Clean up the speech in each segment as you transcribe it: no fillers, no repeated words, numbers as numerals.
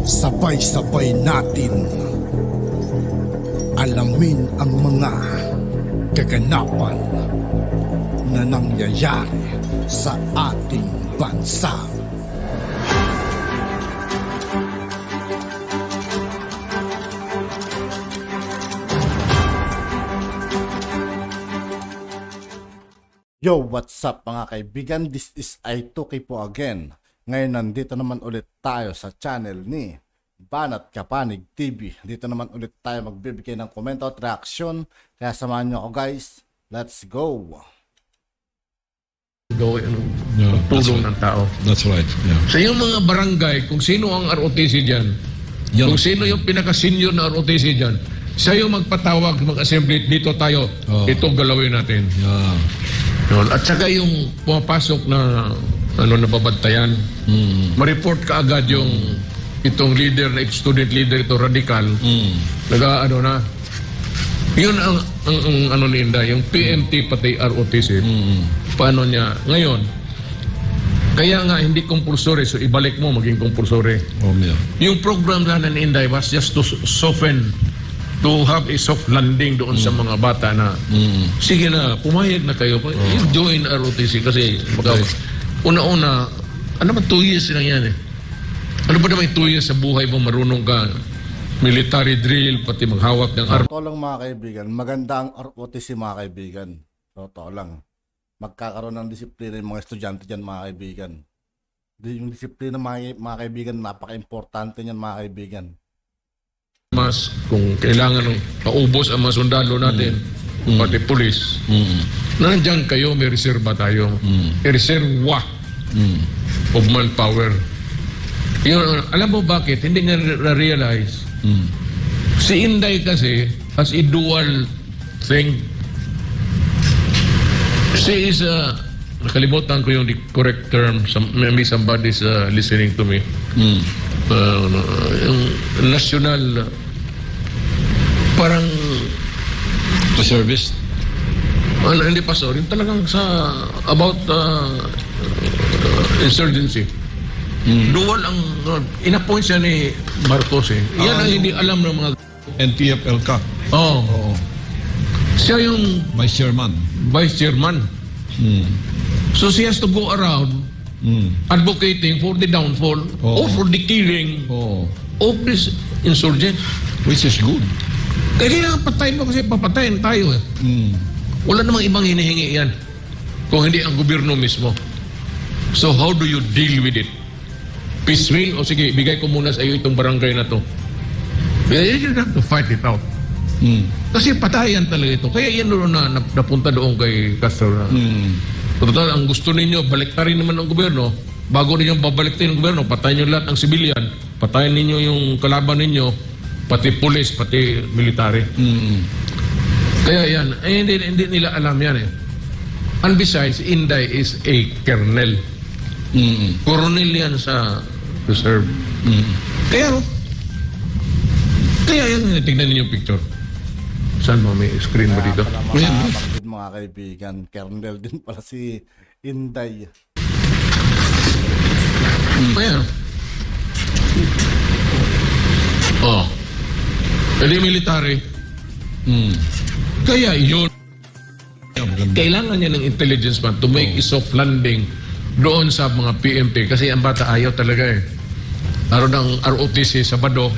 Sabay-sabay natin alamin ang mga kaganapan na nangyayari sa ating bansa. Yo, what's up mga kaibigan? This is I2K po again. Ngayon nandito naman ulit tayo sa channel ni Banat Kapanig TV. Dito naman ulit tayo magbibigay ng komento at reaksyon. Kaya samahan nyo ako guys. Let's go! Tulong ng tao. That's right. Yeah. Sa yung mga barangay, kung sino ang ROTC dyan, kung sino yung pinaka-senior na ROTC dyan, siya yung magpatawag, mag-assembly, dito tayo, ito galawin natin. At saka yung pumapasok na nababantayan, ma-report ka agad yung itong leader, na student leader, ito radical, yun ang ni Inday, yung PMT pati ROTC, paano niya, ngayon, kaya nga hindi compulsory, so ibalik mo, maging compulsory. Yung program na ni Inday was just to soften, to have a soft landing doon sa mga bata na, sige na, pumayag na kayo, join ROTC kasi, una-una, ano ba 2 years lang yan eh? Ano ba naman 2 years sa buhay mo, marunong ka, military drill, pati maghawak ng armas. Totoo lang mga kaibigan, maganda ang ROTC mga kaibigan. Totoo lang. Magkakaroon ng disiplina yung mga estudyante dyan mga kaibigan. Yung disiplina mga kaibigan, napaka-importante niyan mga kaibigan. Mas kung kailangan ng paubos ang mga sundalo natin, pati polis, nandiyan kayo, may reserva tayo. Reserva of manpower. Yun, alam mo bakit? Hindi nga na-realize. Si Inday kasi has a dual thing. She is nakalimutan ko yung correct term. Maybe somebody's listening to me. Yung national parang service. Hindi pa sorry. Talagang sa about insurgency. Dual ang in-appoint siya ni Marcos eh. Yan ang hindi alam ng mga NTF-LK. Oo. Siya yung Vice Chairman. So she has to go around advocating for the downfall or for the killing of this insurgent. Which is good. Kaya patayin mo kasi papatayin tayo eh. Wala namang ibang hinihingi yan kung hindi ang gobyerno mismo. So how do you deal with it? Peaceful? O sige, bigay ko muna sa iyo itong barangay na to. You have to fight it out. Kasi patayan talaga ito. Kaya yan doon na napunta doon kay Castro. Total, ang gusto ninyo, baliktarin naman ng gobyerno. Bago ninyo babaliktarin ng gobyerno, patayin nyo lahat ng sibilyan. Patayin ninyo yung kalaban ninyo, pati pulis, pati military. Kaya yan, hindi nila alam yan eh. And besides, Inday is a colonel. Coronel yan sa reserve. Kaya yan, tignan niyo yung picture. Saan mo? May screen ba dito? Mga kaibigan, Colonel din pala si Inday. Kaya hindi military. Kaya yun, kailangan niya ng intelligence man to make a soft landing doon sa mga PMT kasi ang bata ayaw talaga eh. Araw ng ROTC Sabado,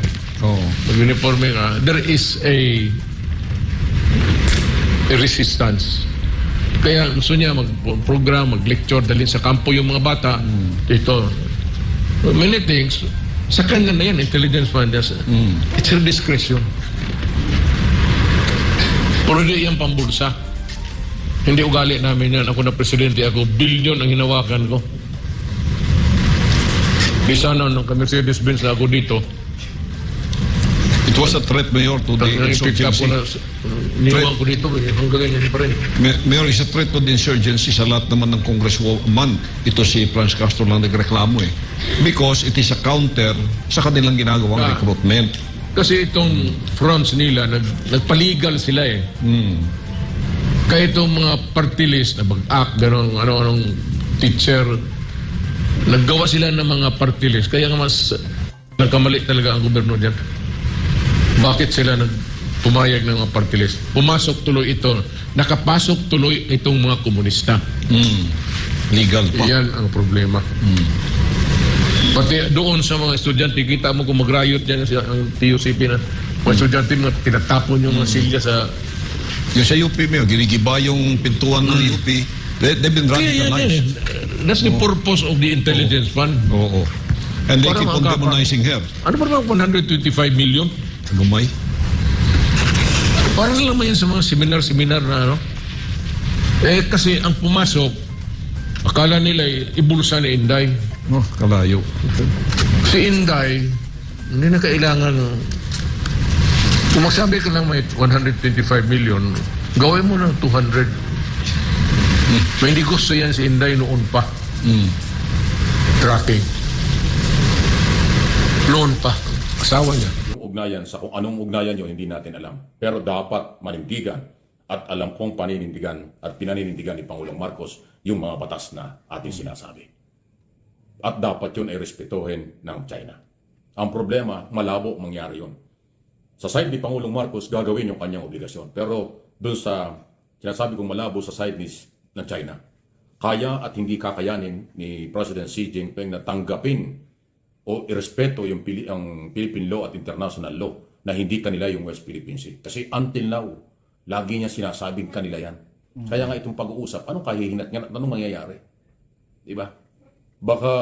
mag-uniforme ka, there is a resistance. Kaya gusto niya mag-program, mag-lecture, dalhin sa kampo yung mga bata. Ito, many things, sa kanya na yan, intelligence man, it's her discretion. Pero hindi yan pambulsa. Hindi ugali namin yan. Ako na presidente, ako bilyon ang hinawakan ko. Di sana nung ka-Mercedes-Benz na ako dito. It was a threat, Mayor, to the insurgency. Niwan ko dito, hanggang ganyan pa rin. Mayor, is a threat to the insurgency sa lahat naman ng congresswoman. Ito si Franz Castro lang nagreklamo eh. Because it is a counter sa kanilang ginagawang recruitment. Kasi itong fronts nila, nagpaligal sila eh. Kaya itong mga party list na mag-act, gano'ng teacher. Naggawa sila ng mga party list. Kaya nga mas nagkamali talaga ang gobyerno diyan. Bakit sila pumayag ng mga party list? Pumasok tuloy ito. Nakapasok tuloy itong mga komunista. Legal pa. Yan ang problema. Pati doon sa mga estudyante, kita mo kung mag-riot dyan ang TUCP na mga estudyante na tinatapon yung mga silya sa... Yung sa UP mo, ginigiba yung pintuan ng UP. They've been radicalized. That's the purpose of the intelligence fund. Oo. And they Para keep on makaka- demonizing her. Ano ba naman 125 million? Ano may? Para lang yan sa mga seminar na ano. Kasi ang pumasok, akala nila ibulsa ni Inday. Oh, kalayo. Si Inday, hindi na kailangan, kung magsabi ka lang may 125 million, gawin mo ng 200. May hindi gusto yan si Inday noon pa. Tracking. Noon pa. Asawa niya. Yung ugnayan, sa kung anong ugnayan yun, hindi natin alam. Pero dapat manindigan at alam kong paninindigan at pinaninindigan ni Pangulong Marcos yung mga batas na ating sinasabi. At dapat yun ay respetuhin ng China. Ang problema, malabo mangyari yun. Sa side ni Pangulong Marcos, gagawin yung kanyang obligasyon. Pero doon sa, sinasabi kong malabo sa side ng China, kaya at hindi kakayanin ni President Xi Jinping na tanggapin o irespeto yung ang Philippine law at international law na hindi kanila yung West Philippine Sea. Kasi until now, lagi niya sinasabing kanila yan. Kaya nga itong pag-uusap, anong kahihinat nga, anong mangyayari? Diba? Baka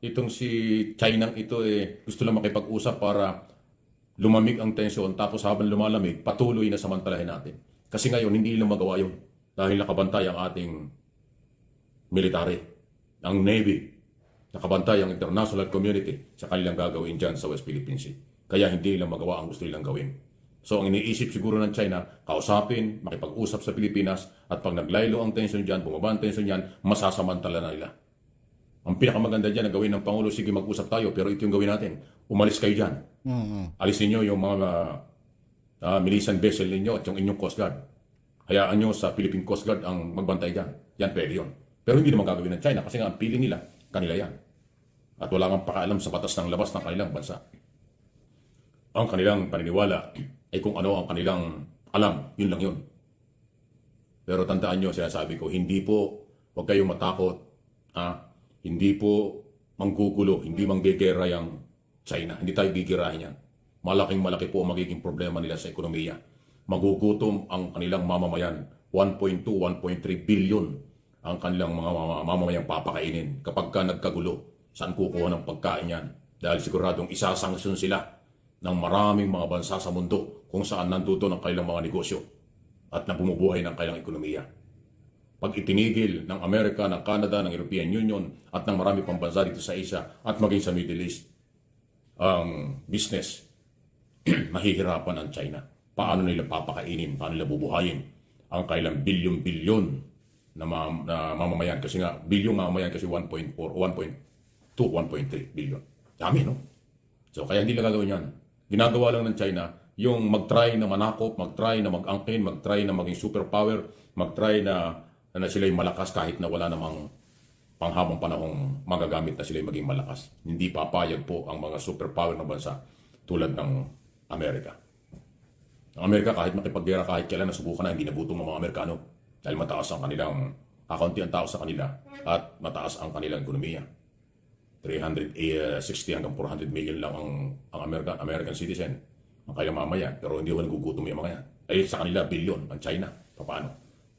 itong si China ito gusto lang makipag-usap para lumamig ang tensyon, tapos habang lumalamig, patuloy na samantalahin natin. Kasi ngayon, hindi nila magawa yun. Dahil nakabantay ang ating military, ang Navy, nakabantay ang international community sa kanilang gagawin dyan sa West Philippine Sea. Kaya hindi nila magawa ang gusto nilang gawin. So ang iniisip siguro ng China, kausapin, makipag-usap sa Pilipinas, at pag naglaylo ang tension dyan, bumaba ang tension dyan, masasamantala na nila. Ang pinakamaganda dyan na gawin ng Pangulo, sige mag-usap tayo, pero ito yung gawin natin. Umalis kayo dyan. Alisin nyo yung mga militant vessel ninyo at yung inyong Coast Guard. Hayaan nyo sa Philippine Coast Guard ang magbantay dyan. Yan, pwede yun. Pero hindi naman gagawin ng China kasi nga ang pili nila, kanila yan. At wala kang pakaalam sa batas ng labas ng kanilang bansa. Ang kanilang paniniwala ay kung ano ang kanilang alam, yun lang yun. Pero tandaan nyo, sinasabi ko, hindi po, huwag kayong matakot, hindi po manggugulo, hindi manggegera yung China. Hindi tayo gigirahin yan. Malaki po ang magiging problema nila sa ekonomiya. Magugutom ang kanilang mamamayan. 1.2, 1.3 billion ang kanilang mga mamamayang papakainin kapag ka nagkagulo. Saan kukuha ng pagkain yan? Dahil siguradong isasanksyon sila ng maraming mga bansa sa mundo kung saan nanduto ang kanilang mga negosyo at na bumubuhay ng kanilang ekonomiya. Pag itinigil ng Amerika, ng Canada, ng European Union at ng marami pang bansa dito sa Asia at maging sa Middle East, ang business, mahihirapan ang China. Paano nila papakainin, paano nila bubuhayin ang kailang bilyon-bilyon na mamamayan. Kasi nga, bilyon mamamayan kasi 1.4, 1.2, 1.3 bilyon. Dami, no? So, kaya hindi nila gagawin yan. Ginagawa lang ng China, yung mag-try na manakop, mag-try na mag-angkin, mag-try na maging superpower, mag-try na sila'y malakas kahit na wala namang panghabang panahong magagamit na sila'y maging malakas. Hindi papayag po ang mga superpower na bansa tulad ng Amerika. Ang Amerika kahit makipaggera kahit kailan nasubukan na hindi nagutom ng mga Amerikano dahil mataas ang kanilang, kakaunti ang tao sa kanila at mataas ang kanilang ekonomiya. 360 hanggang 400 million lang ang American citizen ang kailang mamayan, pero hindi ko nagugutom yung mga yan. Ay sa kanila bilyon ang China. Paano?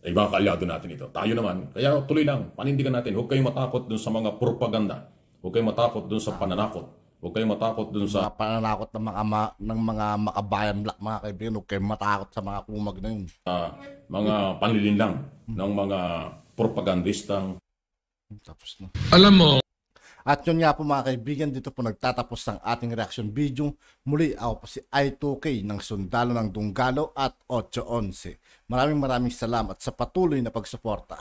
Ay mga kaalyado natin ito. Tayo naman, kaya tuloy lang, panindigan natin, huwag kayong matakot dun sa mga propaganda. Huwag kayong matakot dun sa pananakot. Huwag kayong matakot dun sa pananakot ng mga makabayan black, mga kaibigan. Huwag kayong matakot sa mga kumag na yun. Mga panlilinlang ng mga propagandistang. Tapos na. Alam mo, at yun nga po mga kaibigan, dito po nagtatapos ang ating reaction video. Muli ako po si I2K ng Sundalo ng Dunggalo at 811. Maraming salamat sa patuloy na pagsuporta.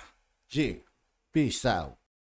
G, peace out.